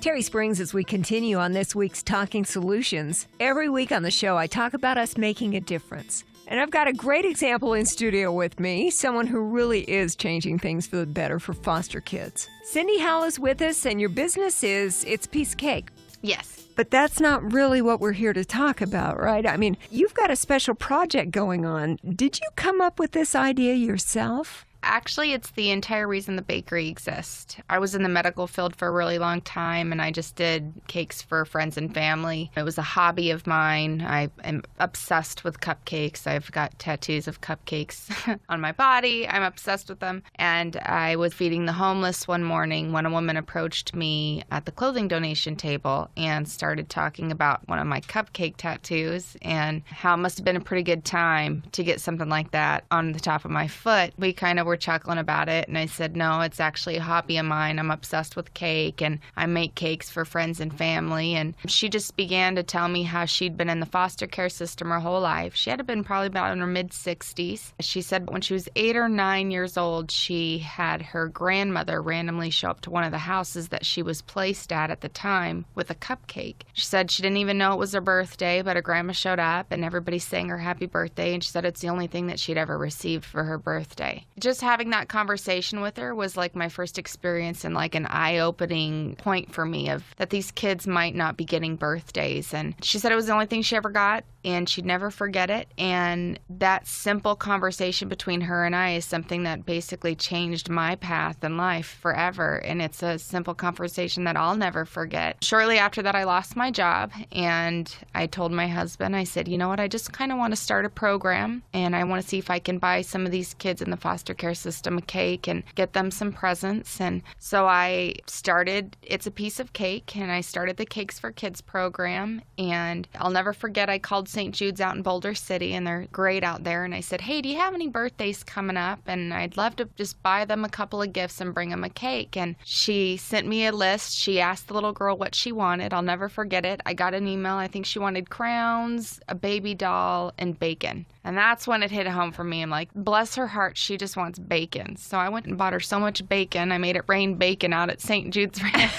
Terry Springs as we continue on this week's Talking Solutions. Every week on the show, I talk about us making a difference. And I've got a great example in studio with me, someone who really is changing things for the better for foster kids. Cindy Howell is with us, and your business is It's a Piece of Cake. Yes. But that's not really what we're here to talk about, right? I mean, you've got a special project going on. Did you come up with this idea yourself? Actually, it's the entire reason the bakery exists. I was in the medical field for a really long time, and I just did cakes for friends and family. It was a hobby of mine. I am obsessed with cupcakes. I've got tattoos of cupcakes on my body. I'm obsessed with them. And I was feeding the homeless one morning when a woman approached me at the clothing donation table and started talking about one of my cupcake tattoos and how it must have been a pretty good time to get something like that on the top of my foot. We kind of were chuckling about it, and I said, no, it's actually a hobby of mine. I'm obsessed with cake, and I make cakes for friends and family. And she just began to tell me how she'd been in the foster care system her whole life. She had been probably about in her mid-60s. She said when she was 8 or 9 years old, she had her grandmother randomly show up to one of the houses that she was placed at the time with a cupcake. She said she didn't even know it was her birthday, but her grandma showed up, and everybody sang her happy birthday, and she said it's the only thing that she'd ever received for her birthday. Just having that conversation with her was like my first experience and like an eye-opening point for me of that these kids might not be getting birthdays. And she said it was the only thing she ever got, and she'd never forget it. And that simple conversation between her and I is something that basically changed my path in life forever. And it's a simple conversation that I'll never forget. Shortly after that, I lost my job, and I told my husband, I said, you know what, I just kind of want to start a program, and I want to see if I can buy some of these kids in the foster care system a cake and get them some presents. And so I started It's a Piece of Cake, and I started the Cakes for Kids program. And I'll never forget, I called St. Jude's out in Boulder City, and they're great out there, and I said, hey, do you have any birthdays coming up? And I'd love to just buy them a couple of gifts and bring them a cake. And she sent me a list. She asked the little girl what she wanted. I'll never forget it. I got an email. I think she wanted crowns, a baby doll, and bacon. And that's when it hit home for me. I'm like, bless her heart, she just wants bacon. So I went and bought her so much bacon. I made it rain bacon out at St. Jude's Ranch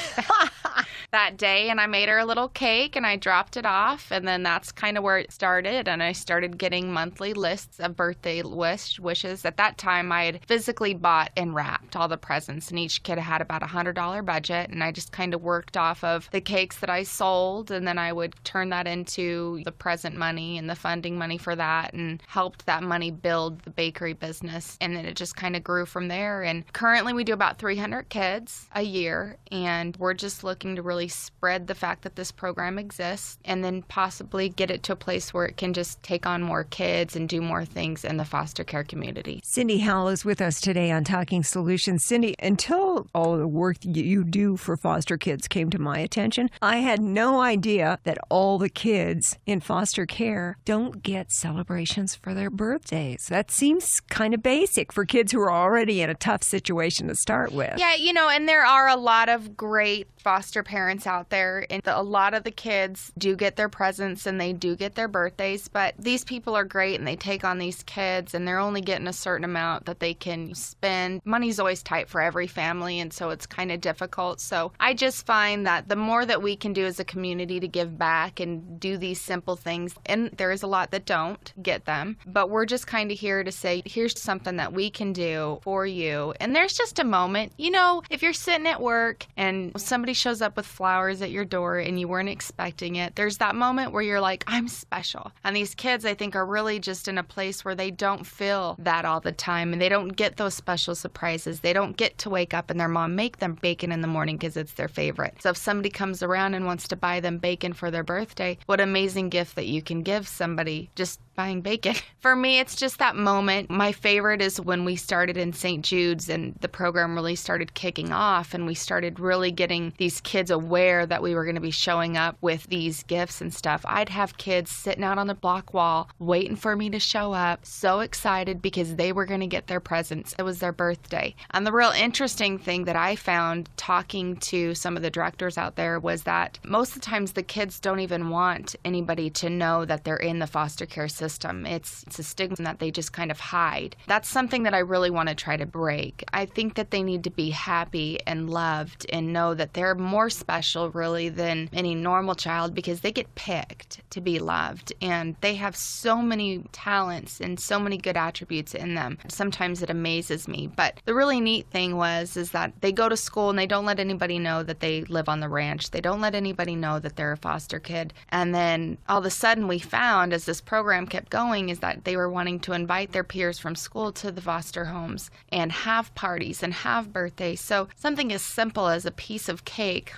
that day. And I made her a little cake, and I dropped it off. And then that's kind of where it started. And I started getting monthly lists of birthday wishes. At that time, I had physically bought and wrapped all the presents. And each kid had about a $100 budget. And I just kind of worked off of the cakes that I sold. And then I would turn that into the present money and the funding money for that, and helped that money build the bakery business. And then it just kind of grew from there. And currently we do about 300 kids a year, and we're just looking to really spread the fact that this program exists, and then possibly get it to a place where it can just take on more kids and do more things in the foster care community. Cindy Howell is with us today on Talking Solutions. Cindy, until all the work you do for foster kids came to my attention, I had no idea that all the kids in foster care don't get celebrations for their birthdays. That seems kind of basic for kids who are already in a tough situation to start with. Yeah, and there are a lot of great foster parents out there, and a lot of the kids do get their presents and they do get their birthdays, but these people are great, and they take on these kids, and they're only getting a certain amount that they can spend. Money's always tight for every family, and so it's kind of difficult. So I just find that the more that we can do as a community to give back and do these simple things, and there is a lot that don't get them, but we're just kind of here to say, here's something that we can do for you. And there's just a moment, if you're sitting at work and somebody shows up with flowers at your door and you weren't expecting it, there's that moment where you're like, I'm special. And these kids, I think, are really just in a place where they don't feel that all the time, and they don't get those special surprises. They don't get to wake up and their mom make them bacon in the morning because it's their favorite. So if somebody comes around and wants to buy them bacon for their birthday, what amazing gift that you can give somebody just buying bacon. For me, it's just that moment. My favorite is when we started in St. Jude's and the program really started kicking off, and we started really getting these kids aware that we were going to be showing up with these gifts and stuff. I'd have kids sitting out on the block wall waiting for me to show up, so excited because they were going to get their presents. It was their birthday. And the real interesting thing that I found talking to some of the directors out there was that most of the times the kids don't even want anybody to know that they're in the foster care system. system. It's a stigma that they just kind of hide. That's something that I really want to try to break. I think that they need to be happy and loved and know that they're more special really than any normal child because they get picked to be loved and they have so many talents and so many good attributes in them. Sometimes it amazes me. But the really neat thing is that they go to school and they don't let anybody know that they live on the ranch. They don't let anybody know that they're a foster kid. And then all of a sudden we found as this program kept going is that they were wanting to invite their peers from school to the foster homes and have parties and have birthdays. So something as simple as a piece of cake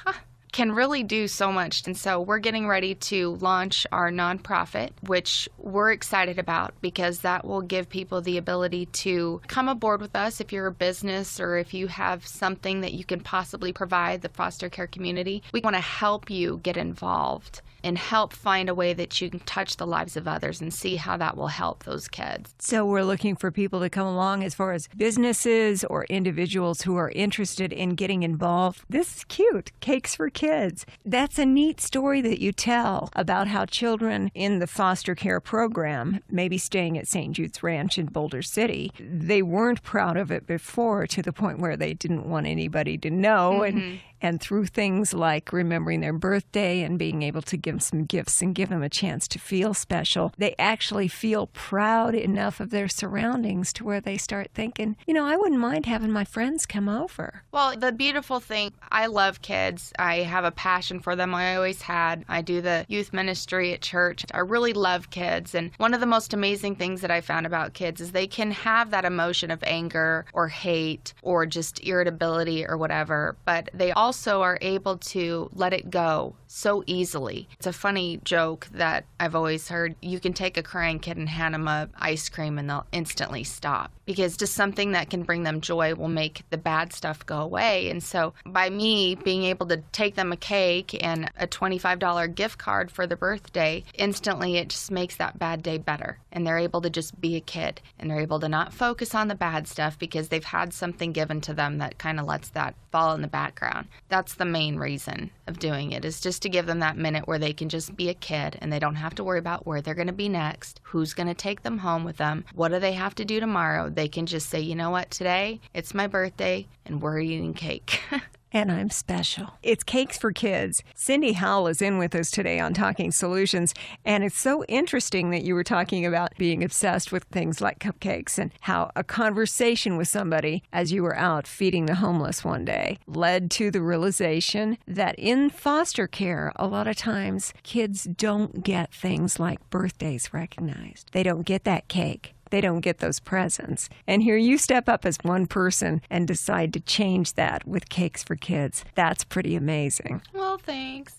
can really do so much. And so we're getting ready to launch our nonprofit, which we're excited about because that will give people the ability to come aboard with us if you're a business or if you have something that you can possibly provide the foster care community. We want to help you get involved and help find a way that you can touch the lives of others and see how that will help those kids. So we're looking for people to come along as far as businesses or individuals who are interested in getting involved. This is cute. Cakes for Kids. That's a neat story that you tell about how children in the foster care program, maybe staying at St. Jude's Ranch in Boulder City, they weren't proud of it before to the point where they didn't want anybody to know. And through things like remembering their birthday and being able to give them some gifts and give them a chance to feel special, they actually feel proud enough of their surroundings to where they start thinking, I wouldn't mind having my friends come over. Well, the beautiful thing, I love kids. I have a passion for them. I always had. I do the youth ministry at church. I really love kids. And one of the most amazing things that I found about kids is they can have that emotion of anger or hate or just irritability or whatever, but they also are able to let it go so easily. It's a funny joke that I've always heard. You can take a crying kid and hand them a ice cream and they'll instantly stop because just something that can bring them joy will make the bad stuff go away. And so by me being able to take them a cake and a $25 gift card for the birthday, instantly it just makes that bad day better. And they're able to just be a kid and they're able to not focus on the bad stuff because they've had something given to them that kind of lets that fall in the background. That's the main reason of doing it, is just to give them that minute where they can just be a kid and they don't have to worry about where they're going to be next, who's going to take them home with them, what do they have to do tomorrow. They can just say, you know what, today it's my birthday and we're eating cake. And I'm special. It's Cakes for Kids. Cindy Howell is in with us today on Talking Solutions. And it's so interesting that you were talking about being obsessed with things like cupcakes and how a conversation with somebody as you were out feeding the homeless one day led to the realization that in foster care, a lot of times kids don't get things like birthdays recognized. They don't get that cake. They don't get those presents. And here you step up as one person and decide to change that with Cakes for Kids. That's pretty amazing. Well, thanks.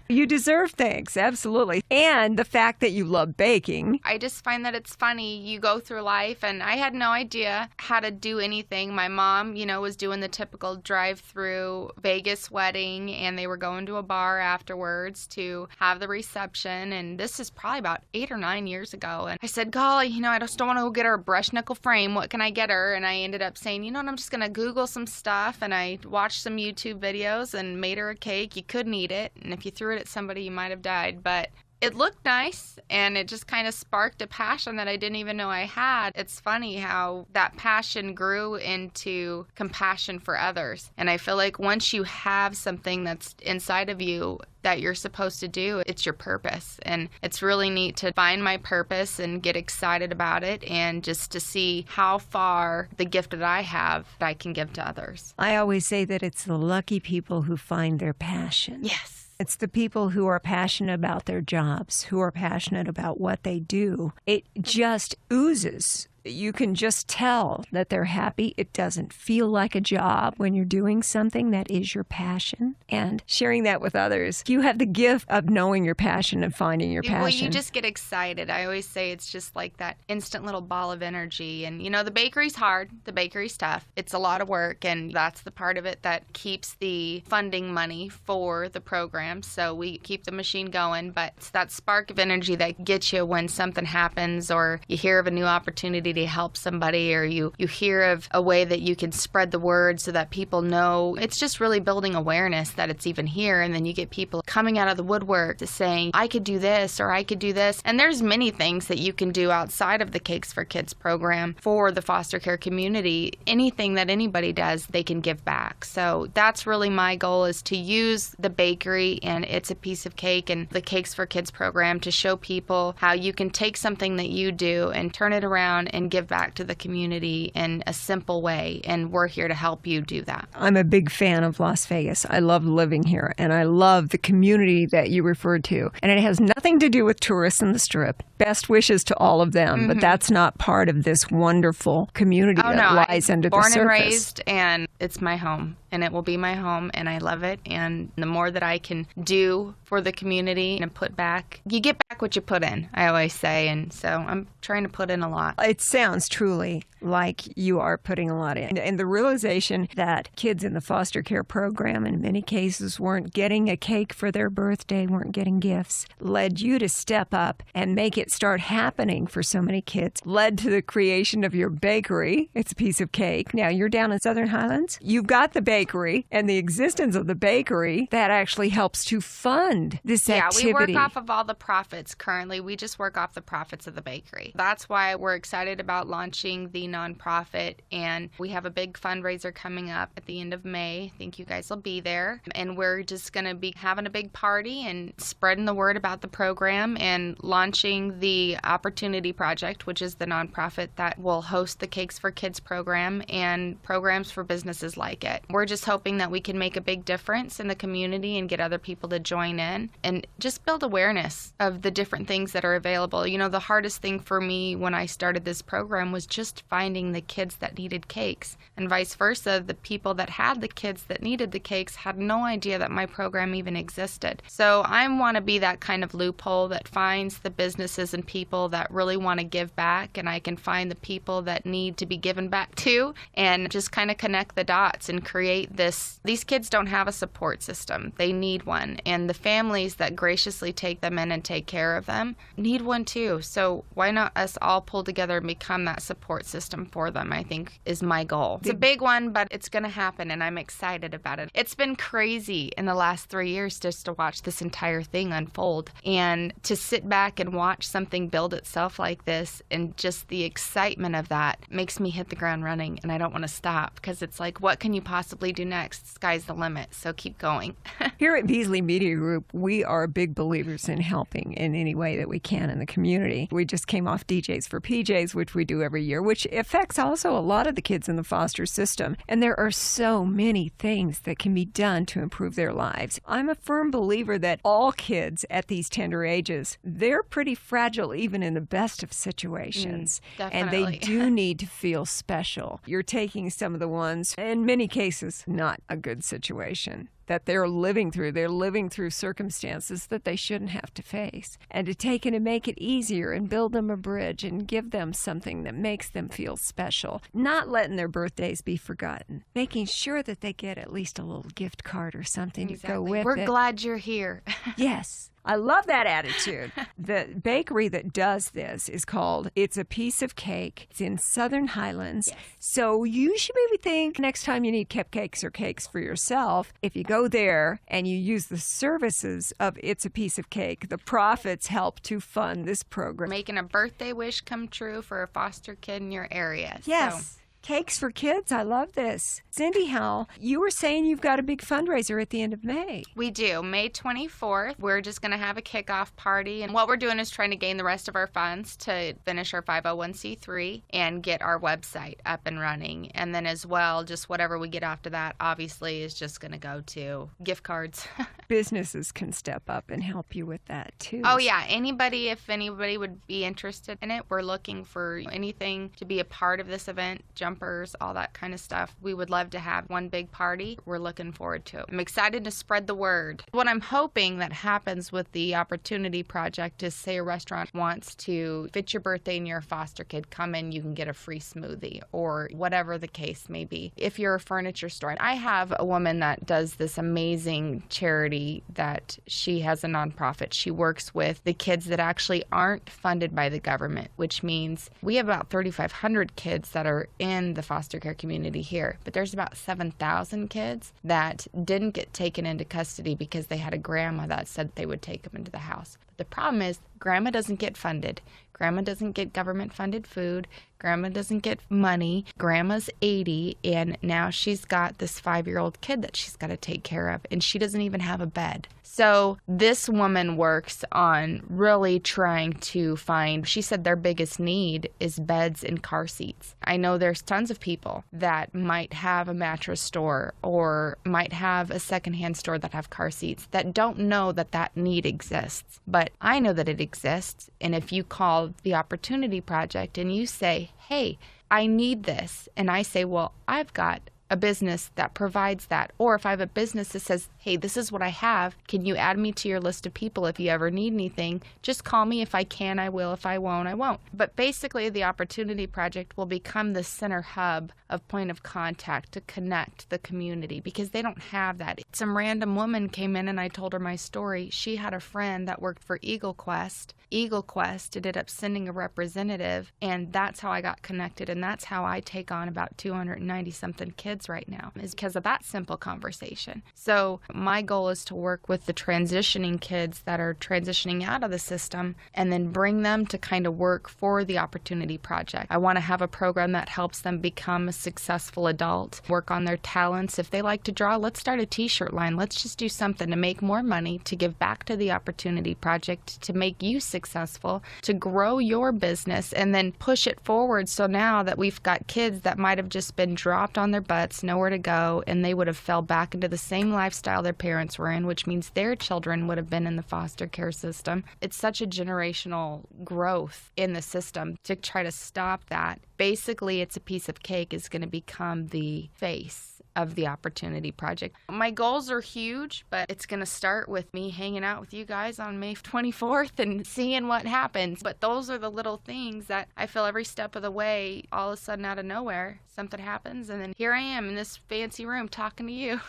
You deserve thanks, absolutely. And the fact that you love baking. I just find that it's funny. You go through life, and I had no idea how to do anything. My mom, was doing the typical drive-through Vegas wedding, and they were going to a bar afterwards to have the reception. And this is probably about 8 or 9 years ago. And I said, golly, I just don't want to go get her a brushed nickel frame. What can I get her? And I ended up saying, I'm just going to Google some stuff. And I watched some YouTube videos and made her a cake. You couldn't eat it. And if you threw it at somebody, you might have died. But it looked nice, and it just kind of sparked a passion that I didn't even know I had. It's funny how that passion grew into compassion for others. And I feel like once you have something that's inside of you that you're supposed to do, it's your purpose. And it's really neat to find my purpose and get excited about it and just to see how far the gift that I have that I can give to others. I always say that it's the lucky people who find their passion. Yes. It's the people who are passionate about their jobs, who are passionate about what they do. It just oozes. You can just tell that they're happy. It doesn't feel like a job when you're doing something that is your passion. And sharing that with others, you have the gift of knowing your passion and finding your passion. Well, you just get excited. I always say it's just like that instant little ball of energy. And, the bakery's hard. The bakery's tough. It's a lot of work, and that's the part of it that keeps the funding money for the program. So we keep the machine going, but it's that spark of energy that gets you when something happens or you hear of a new opportunity to help somebody, or you hear of a way that you can spread the word so that people know. It's just really building awareness that it's even here. And then you get people coming out of the woodwork saying, I could do this or I could do this. And there's many things that you can do outside of the Cakes for Kids program for the foster care community. Anything that anybody does, they can give back. So that's really my goal, is to use the bakery and It's a Piece of Cake and the Cakes for Kids program to show people how you can take something that you do and turn it around and give back to the community in a simple way. And we're here to help you do that. I'm a big fan of Las Vegas. I love living here, and I love the community that you referred to. And it has nothing to do with tourists in the Strip. Best wishes to all of them, but that's not part of this wonderful community lies under the surface. Born and raised, and it's my home, and it will be my home, and I love it. And the more that I can do for the community and put back, you get back what you put in, I always say. And so I'm trying to put in a lot. It sounds truly like you are putting a lot in. And the realization that kids in the foster care program in many cases weren't getting a cake for their birthday, weren't getting gifts, led you to step up and make it start happening for so many kids, led to the creation of your bakery. It's a Piece of Cake. Now, you're down in Southern Highlands. You've got the bakery, and the existence of the bakery that actually helps to fund this activity. Yeah, we work off of all the profits currently. We just work off the profits of the bakery. That's why we're excited about launching the nonprofit, and we have a big fundraiser coming up at the end of May. I think you guys will be there, and we're just going to be having a big party and spreading the word about the program and launching the Opportunity Project, which is the nonprofit that will host the Cakes for Kids program and programs for businesses like it. We're just hoping that we can make a big difference in the community and get other people to join in and just build awareness of the different things that are available. You know, the hardest thing for me when I started this program was just finding the kids that needed cakes, and vice versa. The people that had the kids that needed the cakes had no idea that my program even existed. So I want to be that kind of loophole that finds the businesses and people that really want to give back, and I can find the people that need to be given back to, and just kind of connect the dots and create this. These kids don't have a support system. They need one, and the families that graciously take them in and take care of them need one too. So why not us all pull together and become that support system for them, I think is my goal. It's a big one, but it's going to happen, and I'm excited about it. It's been crazy in the last 3 years just to watch this entire thing unfold, and to sit back and watch something build itself like this, and just the excitement of that makes me hit the ground running, and I don't want to stop, because it's like, what can you possibly do next? Sky's the limit, so keep going. Here at Beasley Media Group, we are big believers in helping in any way that we can in the community. We just came off DJs for PJs, which we do every year, which affects also a lot of the kids in the foster system. And there are so many things that can be done to improve their lives. I'm a firm believer that all kids at these tender ages, they're pretty fragile even in the best of situations. And they do need to feel special. You're taking some of the ones, in many cases, not a good situation that they're living through. They're living through circumstances that they shouldn't have to face. And to take it and make it easier and build them a bridge and give them something that makes them feel special. Not letting their birthdays be forgotten. Making sure that they get at least a little gift card or something to go with it. We're glad you're here. Yes. I love that attitude. The bakery that does this is called It's a Piece of Cake. It's in Southern Highlands. Yes. So you should maybe think next time you need cupcakes or cakes for yourself, if you go there and you use the services of It's a Piece of Cake, the profits help to fund this program. Making a birthday wish come true for a foster kid in your area. Yes. So. Cakes for Kids. I love this. Cindy Howell, you were saying you've got a big fundraiser at the end of May. We do. May 24th, we're just going to have a kickoff party. And what we're doing is trying to gain the rest of our funds to finish our 501c3 and get our website up and running. And then as well, just whatever we get after that, obviously, is just going to go to gift cards. Businesses can step up and help you with that, too. Oh, yeah. If anybody would be interested in it, we're looking for anything to be a part of this event, jumpers, all that kind of stuff. We would love to have one big party. We're looking forward to it. I'm excited to spread the word. What I'm hoping that happens with the Opportunity Project is, say a restaurant wants to fit your birthday and you're a foster kid, come in, you can get a free smoothie or whatever the case may be. If you're a furniture store, I have a woman that does this amazing charity community that she has a nonprofit. She works with the kids that actually aren't funded by the government, which means we have about 3,500 kids that are in the foster care community here, but there's about 7,000 kids that didn't get taken into custody because they had a grandma that said they would take them into the house. But the problem is grandma doesn't get funded. Grandma doesn't get government-funded food. Grandma doesn't get money. Grandma's 80, and now she's got this 5-year-old kid that she's got to take care of, and she doesn't even have a bed. So this woman works on really trying to find, she said their biggest need is beds and car seats. I know there's tons of people that might have a mattress store or might have a secondhand store that have car seats that don't know that that need exists. But I know that it exists, and if you call the Opportunity Project and you say, hey, I need this, and I say, well, I've got a business that provides that. Or if I have a business that says, hey, this is what I have, can you add me to your list of people if you ever need anything? Just call me. If I can, I will. If I won't, I won't. But basically, the Opportunity Project will become the center hub of point of contact to connect the community because they don't have that. Some random woman came in and I told her my story. She had a friend that worked for Eagle Quest. Eagle Quest ended up sending a representative, and that's how I got connected, and that's how I take on about 290-something kids right now, is because of that simple conversation. So my goal is to work with the transitioning kids that are transitioning out of the system and then bring them to kind of work for the Opportunity Project. I want to have a program that helps them become a successful adult, work on their talents. If they like to draw, let's start a t-shirt line. Let's just do something to make more money, to give back to the Opportunity Project, to make you successful, to grow your business and then push it forward. So now that we've got kids that might have just been dropped on their butts, nowhere to go, and they would have fell back into the same lifestyle their parents were in, which means their children would have been in the foster care system. It's such a generational growth in the system to try to stop that. Basically, It's a Piece of Cake is going to become the face of the Opportunity Project. My goals are huge, but it's going to start with me hanging out with you guys on May 24th and seeing what happens. But those are the little things that I feel every step of the way, all of a sudden out of nowhere, something happens, and then here I am in this fancy room talking to you.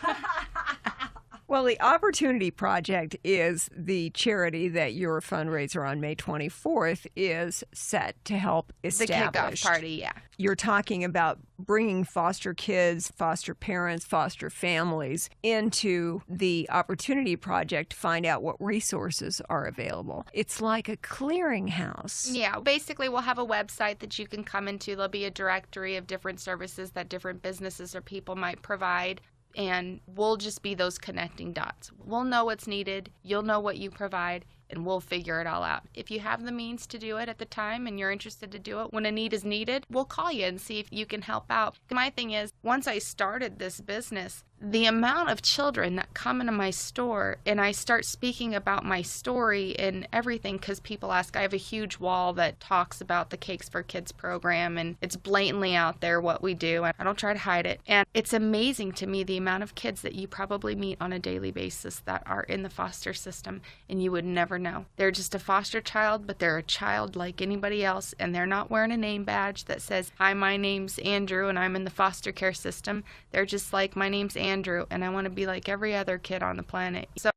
Well, the Opportunity Project is the charity that your fundraiser on May 24th is set to help establish. The kickoff party, yeah. You're talking about bringing foster kids, foster parents, foster families into the Opportunity Project to find out what resources are available. It's like a clearinghouse. Yeah, basically we'll have a website that you can come into. There'll be a directory of different services that different businesses or people might provide. And we'll just be those connecting dots. We'll know what's needed, you'll know what you provide, and we'll figure it all out. If you have the means to do it at the time and you're interested to do it when a need is needed, we'll call you and see if you can help out. My thing is, once I started this business, the amount of children that come into my store and I start speaking about my story and everything, because people ask, I have a huge wall that talks about the Cakes for Kids program, and it's blatantly out there what we do. I don't try to hide it. And it's amazing to me the amount of kids that you probably meet on a daily basis that are in the foster system and you would never know. They're just a foster child, but they're a child like anybody else, and they're not wearing a name badge that says, hi, my name's Andrew and I'm in the foster care system. They're just like, my name's Andrew and I want to be like every other kid on the planet. So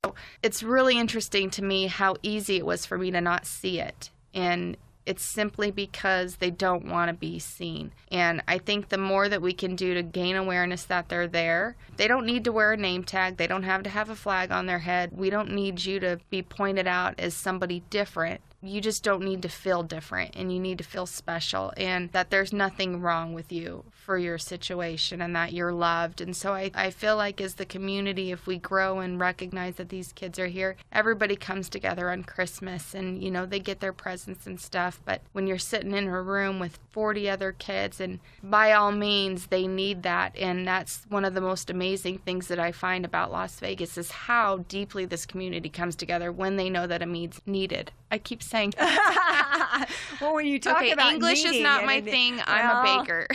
it's really interesting to me how easy it was for me to not see it. And it's simply because they don't want to be seen. And I think the more that we can do to gain awareness that they're there, they don't need to wear a name tag. They don't have to have a flag on their head. We don't need you to be pointed out as somebody different. You just don't need to feel different, and you need to feel special, and that there's nothing wrong with you for your situation and that you're loved. And so I feel like as the community, if we grow and recognize that these kids are here, everybody comes together on Christmas and, you know, they get their presents and stuff. But when you're sitting in a room with 40 other kids, and by all means, they need that. And that's one of the most amazing things that I find about Las Vegas is how deeply this community comes together when they know that a need's needed. I keep saying well, when you talk about English is not my thing. I'm a baker.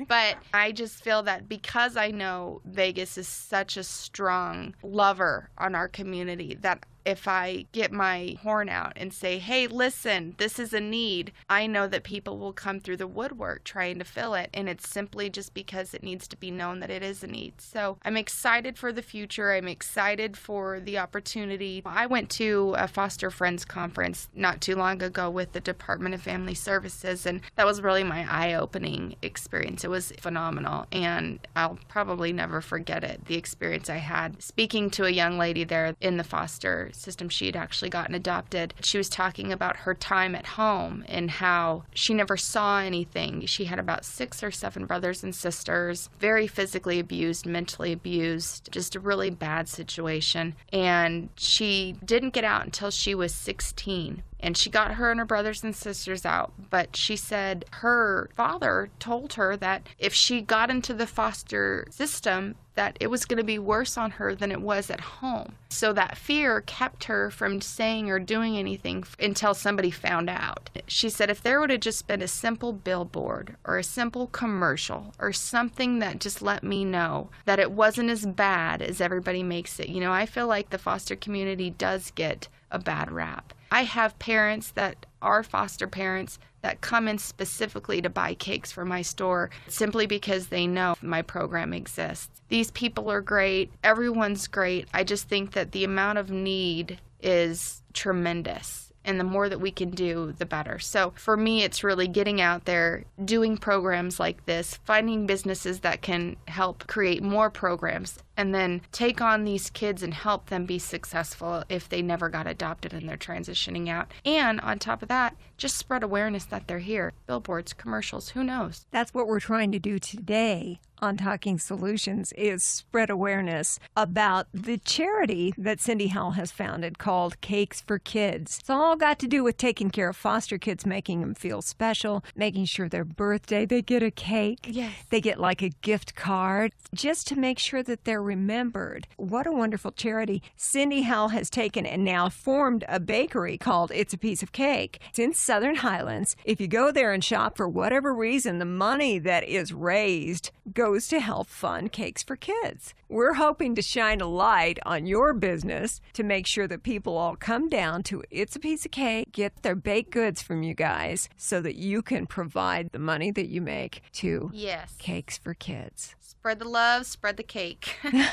But I just feel that because I know Vegas is such a strong lover on our community, that if I get my horn out and say, hey, listen, this is a need, I know that people will come through the woodwork trying to fill it. And it's simply just because it needs to be known that it is a need. So I'm excited for the future. I'm excited for the opportunity. I went to a Foster Friends conference not too long ago with the Department of Family Services, and that was really my eye-opening experience. It was phenomenal, and I'll probably never forget it, the experience I had speaking to a young lady there in the foster system. She had actually gotten adopted. She was talking about her time at home and how she never saw anything. She had about 6 or 7 brothers and sisters, very physically abused, mentally abused, just a really bad situation. And she didn't get out until she was 16. And she got her and her brothers and sisters out. But she said her father told her that if she got into the foster system, that it was going to be worse on her than it was at home. So that fear kept her from saying or doing anything until somebody found out. She said if there would have just been a simple billboard or a simple commercial or something that just let me know that it wasn't as bad as everybody makes it. You know, I feel like the foster community does get a bad rap. I have parents that are foster parents that come in specifically to buy cakes for my store simply because they know my program exists. These people are great. Everyone's great. I just think that the amount of need is tremendous. And the more that we can do, the better. So for me, it's really getting out there, doing programs like this, finding businesses that can help create more programs, and then take on these kids and help them be successful if they never got adopted and they're transitioning out. And on top of that, just spread awareness that they're here. Billboards, commercials, who knows? That's what we're trying to do today on Talking Solutions, is spread awareness about the charity that Cindy Howell has founded called Cakes for Kids. It's all got to do with taking care of foster kids, making them feel special, making sure their birthday they get a cake. Yes. They get like a gift card just to make sure that they're remembered. What a wonderful charity. Cindy Howell has taken and now formed a bakery called It's a Piece of Cake. It's in Southern Highlands. If you go there and shop for whatever reason, the money that is raised goes to help fund Cakes for Kids. We're hoping to shine a light on your business to make sure that people all come down to It's a Piece of Cake, get their baked goods from you guys so that you can provide the money that you make to Cakes for Kids. Spread the love, spread the cake. I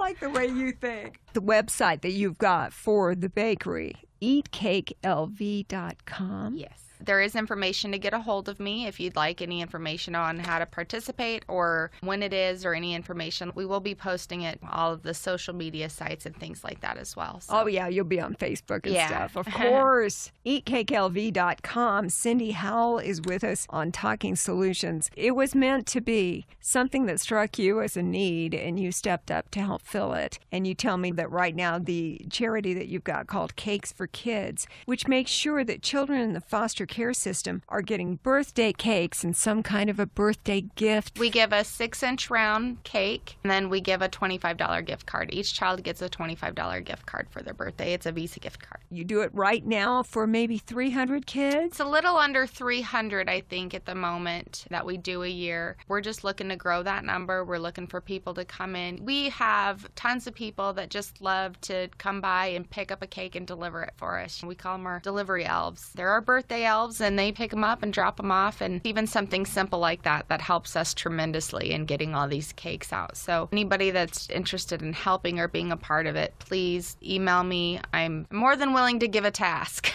like the way you think. The website that you've got for the bakery, eatcakelv.com. Yes. There is information to get a hold of me if you'd like any information on how to participate or when it is or any information. We will be posting it on all of the social media sites and things like that as well. So. Oh, yeah, you'll be on Facebook and stuff. Of course. Eatcakelv.com. Cindy Howell is with us on Talking Solutions. It was meant to be something that struck you as a need, and you stepped up to help fill it. And you tell me that right now the charity that you've got called Cakes for Kids, which makes sure that children in the foster care system are getting birthday cakes and some kind of a birthday gift. We give a 6-inch round cake, and then we give a $25 gift card. Each child gets a $25 gift card for their birthday. It's a Visa gift card. You do it right now for maybe 300 kids? It's a little under 300, I think, at the moment that we do a year. We're just looking to grow that number. We're looking for people to come in. We have tons of people that just love to come by and pick up a cake and deliver it for us. We call them our delivery elves. They're our birthday elves, and they pick them up and drop them off, and even something simple like that helps us tremendously in getting all these cakes out. So anybody that's interested in helping or being a part of it, please email me. I'm more than willing to give a task.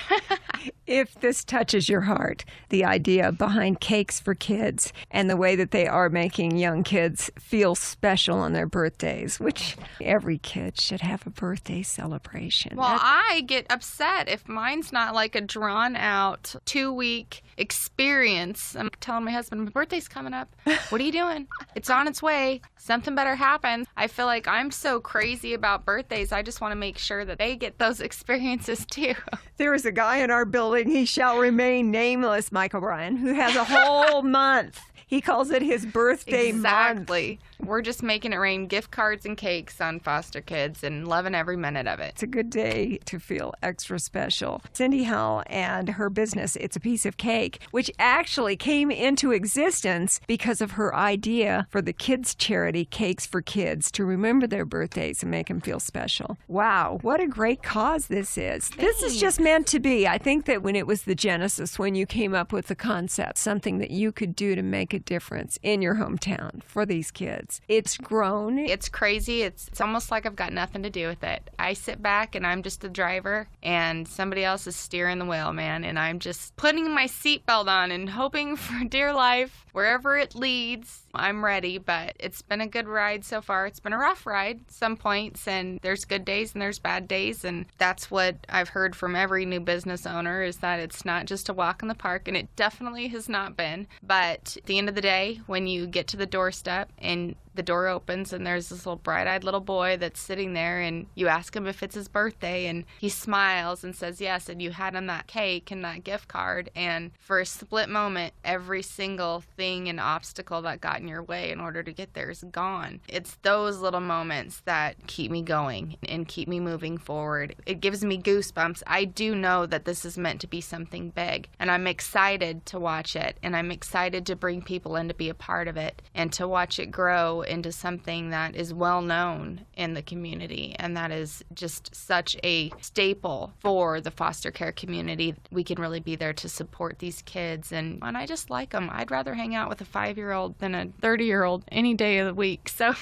If this touches your heart, the idea behind Cakes for Kids and the way that they are making young kids feel special on their birthdays, which every kid should have a birthday celebration. Well, I get upset if mine's not like a drawn-out 2-week experience. I'm telling my husband, my birthday's coming up. What are you doing? It's on its way. Something better happen. I feel like I'm so crazy about birthdays. I just want to make sure that they get those experiences too. There is a guy in our building, he shall remain nameless, Mike O'Brien, who has a whole month. He calls it his birthday month. Exactly. We're just making it rain gift cards and cakes on foster kids and loving every minute of it. It's a good day to feel extra special. Cindy Howell and her business, It's a Piece of Cake, which actually came into existence because of her idea for the kids' charity Cakes for Kids to remember their birthdays and make them feel special. Wow, what a great cause this is. This is just meant to be. I think that when it was the genesis, when you came up with the concept, something that you could do to make a difference in your hometown for these kids. It's grown. It's crazy. It's almost like I've got nothing to do with it. I sit back and I'm just the driver and somebody else is steering the wheel, man. And I'm just putting my seatbelt on and hoping for dear life wherever it leads. I'm ready, but it's been a good ride so far. It's been a rough ride at some points, and there's good days and there's bad days, and that's what I've heard from every new business owner is that it's not just a walk in the park, and it definitely has not been. But at the end of the day, when you get to the doorstep and the door opens and there's this little bright-eyed little boy that's sitting there and you ask him if it's his birthday and he smiles and says yes, and you had him that cake and that gift card, and for a split moment every single thing and obstacle that got in your way in order to get there is gone. It's those little moments that keep me going and keep me moving forward. It gives me goosebumps. I do know that this is meant to be something big, and I'm excited to watch it, and I'm excited to bring people in to be a part of it and to watch it grow into something that is well known in the community, and that is just such a staple for the foster care community. We can really be there to support these kids, and I just like them. I'd rather hang out with a 5-year-old than a 30-year-old any day of the week. So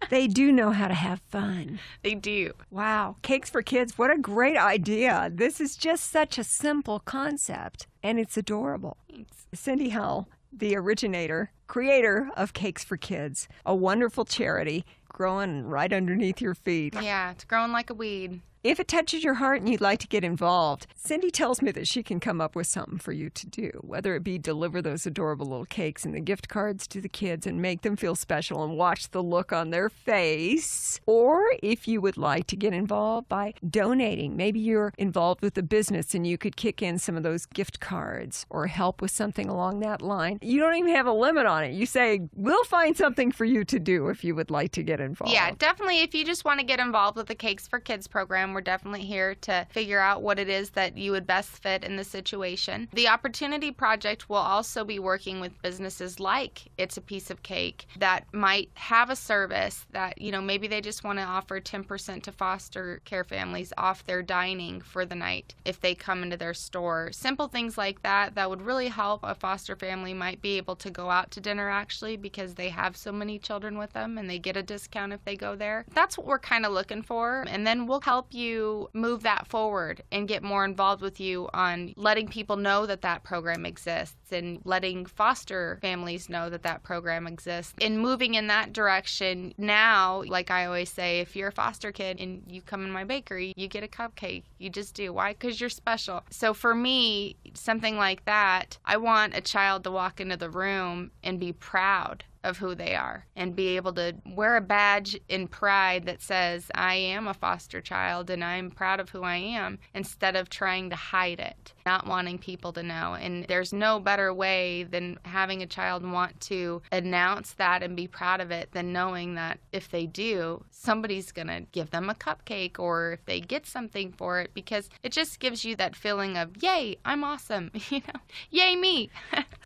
they do know how to have fun. They do. Wow. Cakes for Kids, what a great idea. This is just such a simple concept, and it's adorable. Thanks. Cindy Howell, the creator of Cakes for Kids, a wonderful charity growing right underneath your feet. Yeah, it's growing like a weed. If it touches your heart and you'd like to get involved, Cindy tells me that she can come up with something for you to do, whether it be deliver those adorable little cakes and the gift cards to the kids and make them feel special and watch the look on their face, or if you would like to get involved by donating. Maybe you're involved with a business and you could kick in some of those gift cards or help with something along that line. You don't even have a limit on it. You say, we'll find something for you to do if you would like to get involved. Yeah, definitely. If you just want to get involved with the Cakes for Kids program, we're definitely here to figure out what it is that you would best fit in the situation. The Opportunity Project will also be working with businesses like It's a Piece of Cake that might have a service that, maybe they just want to offer 10% to foster care families off their dining for the night if they come into their store. Simple things like that would really help. A foster family might be able to go out to dinner actually because they have so many children with them and they get a discount if they go there. That's what we're kind of looking for, and then we'll help you move that forward and get more involved with you on letting people know that that program exists and letting foster families know that that program exists and moving in that direction. Now, like I always say, if you're a foster kid and you come in my bakery, you get a cupcake. You just do. Why? Because you're special. So for me, something like that, I want a child to walk into the room and be proud of who they are and be able to wear a badge in pride that says, I am a foster child and I'm proud of who I am, instead of trying to hide it, not wanting people to know. And there's no better way than having a child want to announce that and be proud of it than knowing that if they do, somebody's going to give them a cupcake or if they get something for it, because it just gives you that feeling of, yay, I'm awesome, yay me.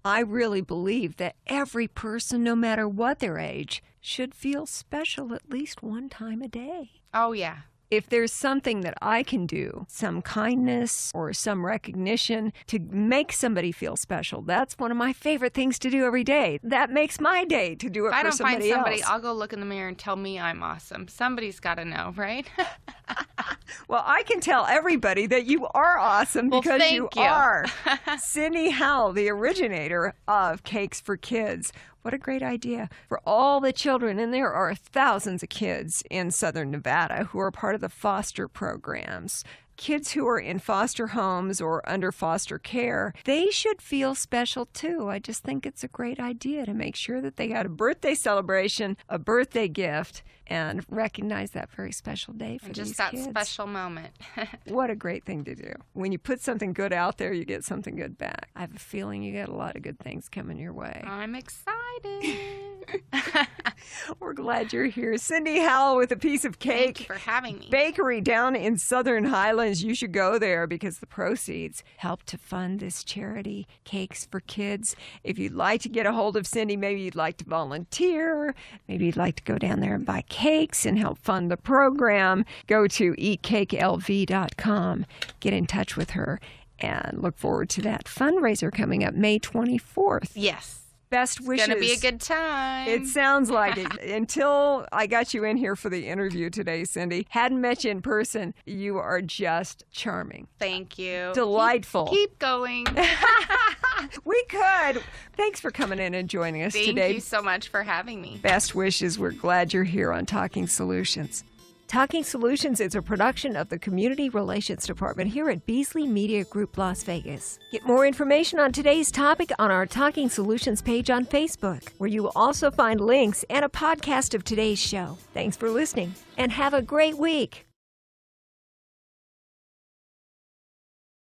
I really believe that every person, no matter what their age, should feel special at least one time a day. Oh, yeah. If there's something that I can do, some kindness or some recognition to make somebody feel special, that's one of my favorite things to do every day. That makes my day to do it for somebody else. If I don't find somebody, I'll go look in the mirror and tell me I'm awesome. Somebody's got to know, right? Well, I can tell everybody that you are awesome because you are. Cindy Howell, the originator of Cakes for Kids. What a great idea for all the children. And there are thousands of kids in southern Nevada who are part of the foster programs. Kids who are in foster homes or under foster care, they should feel special too. I just think it's a great idea to make sure that they got a birthday celebration, a birthday gift, and recognize that very special day for these kids. Just that special moment. What a great thing to do. When you put something good out there, you get something good back. I have a feeling you get a lot of good things coming your way. I'm excited. excited. We're glad you're here. Cindy Howell with a piece of cake. Thank you for having me. Bakery down in Southern Highlands. You should go there because the proceeds help to fund this charity, Cakes for Kids. If you'd like to get a hold of Cindy, maybe you'd like to volunteer, maybe you'd like to go down there and buy cakes and help fund the program, go to eatcakelv.com. Get in touch with her and look forward to that fundraiser coming up May 24th. Yes. Best wishes. It's going to be a good time. It sounds like it. Until I got you in here for the interview today, Cindy, hadn't met you in person, you are just charming. Thank you. Delightful. Keep going. We could. Thanks for coming in and joining us today. Thank you so much for having me. Best wishes. We're glad you're here on Talking Solutions. Talking Solutions is a production of the Community Relations Department here at Beasley Media Group, Las Vegas. Get more information on today's topic on our Talking Solutions page on Facebook, where you will also find links and a podcast of today's show. Thanks for listening, and have a great week.